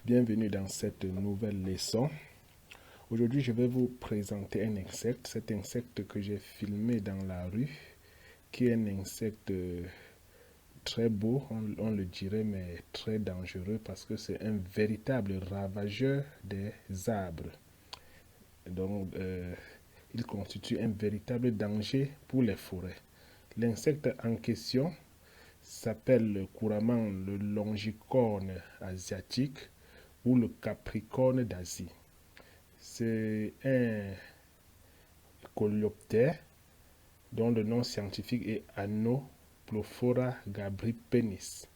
Bienvenue dans cette nouvelle leçon. Aujourd'hui, je vais vous présenter un insecte. Cet insecte que j'ai filmé dans la rue, qui est un insecte très beau, on le dirait, mais très dangereux parce que c'est un véritable ravageur des arbres. Donc, il constitue un véritable danger pour les forêts. L'insecte en question s'appelle couramment le longicorne asiatique ou le capricorne d'Asie. C'est un coléoptère dont le nom scientifique est Anoplophora gabripenis.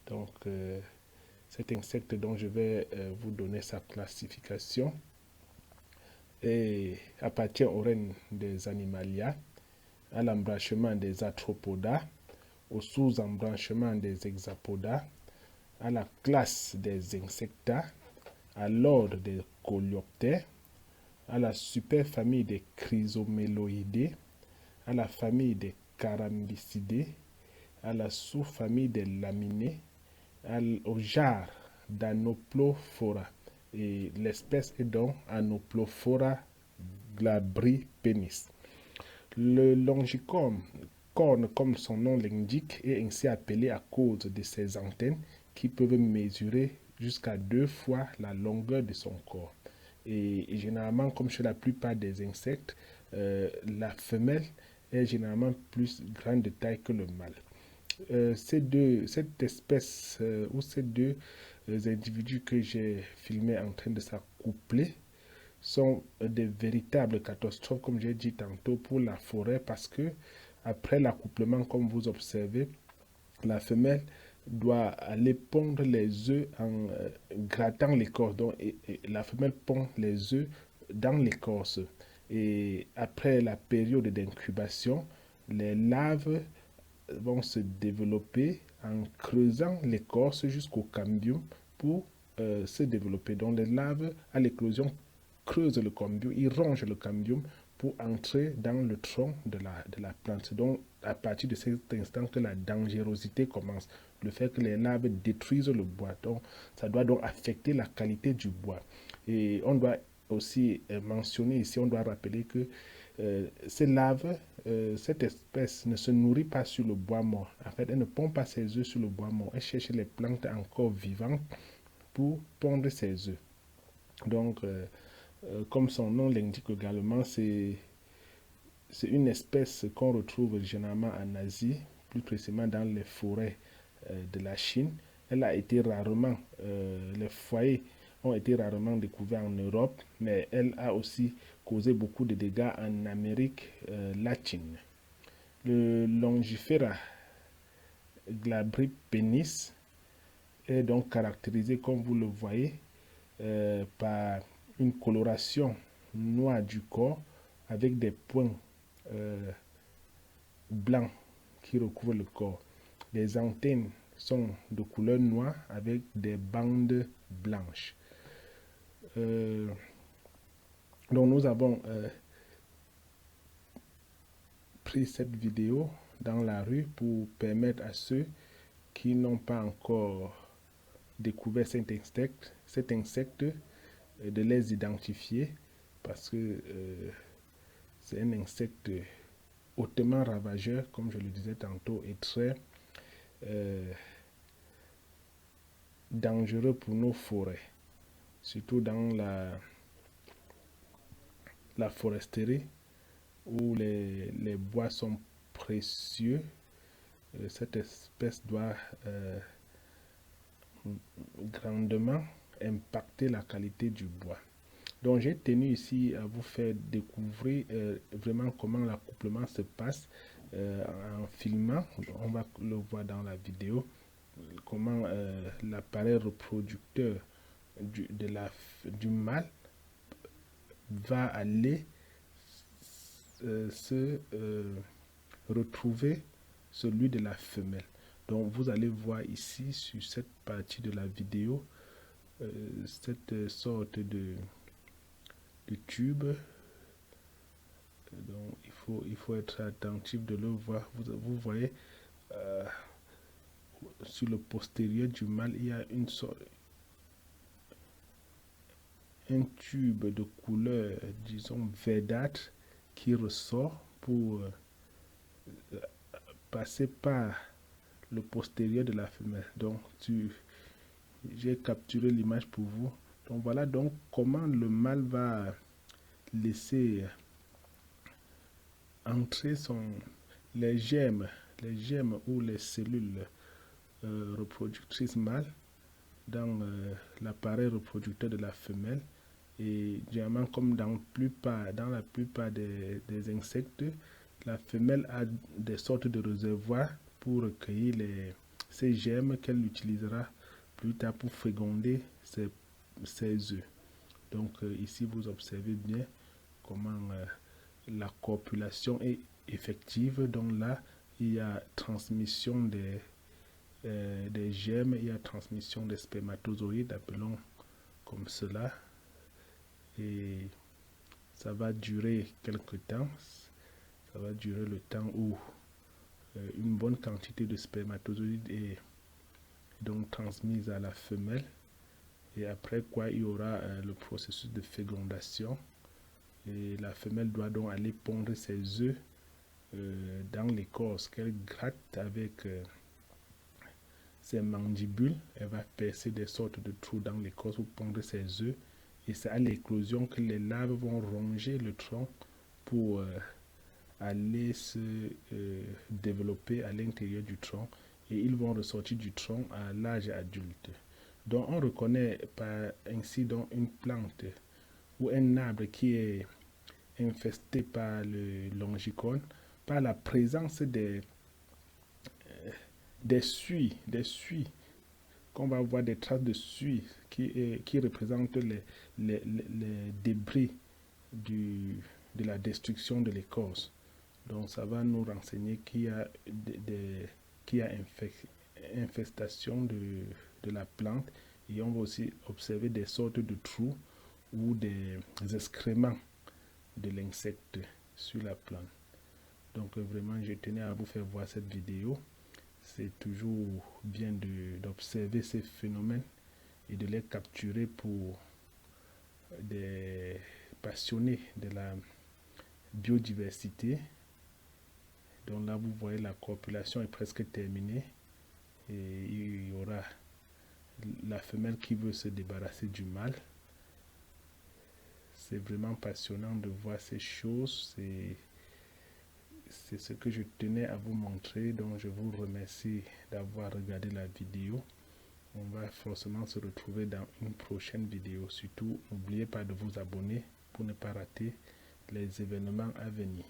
Donc, cet insecte dont je vais vous donner sa classification appartient au règne des Animalia, à l'embranchement des Arthropoda, au sous-embranchement des Hexapoda, à la classe des Insecta, à l'ordre des coléoptères, à la superfamille des Chrysoméloidés, à la famille des Carambycidés, à la sous-famille des Laminés, au genre d'Anoplophora. Et l'espèce est donc Anoplophora glabripenis. Le longicorne, comme son nom l'indique, est ainsi appelé à cause de ses antennes qui peuvent mesurer jusqu'à 2 fois la longueur de son corps. Et généralement, comme chez la plupart des insectes, la femelle est généralement plus grande de taille que le mâle. Cette espèce ou ces deux individus que j'ai filmés en train de s'accoupler sont des véritables catastrophes, comme j'ai dit tantôt, pour la forêt parce que après l'accouplement, comme vous observez, la femelle doit aller pondre les œufs en grattant l'écorce. Donc, la femelle pond les œufs dans l'écorce. Et après la période d'incubation, les larves vont se développer en creusant l'écorce jusqu'au cambium pour se développer. Donc, les larves à l'éclosion creusent le cambium, ils rongent le cambium pour entrer dans le tronc de la plante. Donc, à partir de cet instant que la dangerosité commence, le fait que les larves détruisent le bois. Donc, ça doit donc affecter la qualité du bois. Et on doit aussi mentionner ici, on doit rappeler que ces larves, cette espèce ne se nourrit pas sur le bois mort. En fait, elle ne pond pas ses œufs sur le bois mort. Elle cherche les plantes encore vivantes pour pondre ses œufs. Donc, comme son nom l'indique également, c'est une espèce qu'on retrouve généralement en Asie, plus précisément dans les forêts de la Chine. Elle a été rarement, les foyers ont été rarement découverts en Europe, mais elle a aussi causé beaucoup de dégâts en Amérique latine. Le Longifera glabripenis est donc caractérisé, comme vous le voyez, par une coloration noire du corps avec des points blancs qui recouvrent le corps. Les antennes sont de couleur noire avec des bandes blanches. Donc nous avons pris cette vidéo dans la rue pour permettre à ceux qui n'ont pas encore découvert cet insecte de les identifier parce que c'est un insecte hautement ravageur, comme je le disais tantôt, et très dangereux pour nos forêts, surtout dans la foresterie où les bois sont précieux. Cette espèce doit grandement impacter la qualité du bois. Donc j'ai tenu ici à vous faire découvrir vraiment comment l'accouplement se passe en filmant. On va le voir dans la vidéo, comment l'appareil reproducteur du mâle va aller se retrouver celui de la femelle. Donc vous allez voir ici sur cette partie de la vidéo cette sorte de tube. Donc il faut être attentif de le voir. Vous voyez sur le postérieur du mâle, il y a un tube de couleur, disons, verdâtre qui ressort pour passer par le postérieur de la femelle. Donc, j'ai capturé l'image pour vous. Donc, voilà donc comment le mâle va laisser entrer les gemmes ou les cellules reproductrices mâles dans l'appareil reproducteur de la femelle. Et généralement, comme dans la plupart des insectes, la femelle a des sortes de réservoirs pour recueillir ces germes qu'elle utilisera plus tard pour féconder ses œufs. Donc ici, vous observez bien comment la copulation est effective. Donc là, il y a transmission des germes, il y a transmission des spermatozoïdes, appelons comme cela. Et ça va durer quelque temps. Ça va durer le temps où une bonne quantité de spermatozoïdes est donc transmise à la femelle. Et après quoi, il y aura le processus de fécondation. Et la femelle doit donc aller pondre ses œufs dans l'écorce qu'elle gratte avec ses mandibules. Elle va percer des sortes de trous dans l'écorce pour pondre ses œufs. Et c'est à l'éclosion que les larves vont ronger le tronc pour aller se développer à l'intérieur du tronc. Et ils vont ressortir du tronc à l'âge adulte. Donc on reconnaît ainsi donc une plante ou un arbre qui est infesté par le longicone par la présence des suies, qu'on va voir des traces de suie qui représentent les débris de la destruction de l'écorce. Donc ça va nous renseigner qu'il y a infestation de la plante, et on va aussi observer des sortes de trous ou des excréments de l'insecte sur la plante. Donc vraiment, je tenais à vous faire voir cette vidéo. C'est toujours bien d'observer ces phénomènes et de les capturer pour des passionnés de la biodiversité. Donc là, vous voyez, la copulation est presque terminée et il y aura la femelle qui veut se débarrasser du mâle. C'est vraiment passionnant de voir ces choses. C'est ce que je tenais à vous montrer. Donc je vous remercie d'avoir regardé la vidéo. On va forcément se retrouver dans une prochaine vidéo. Surtout, n'oubliez pas de vous abonner pour ne pas rater les événements à venir.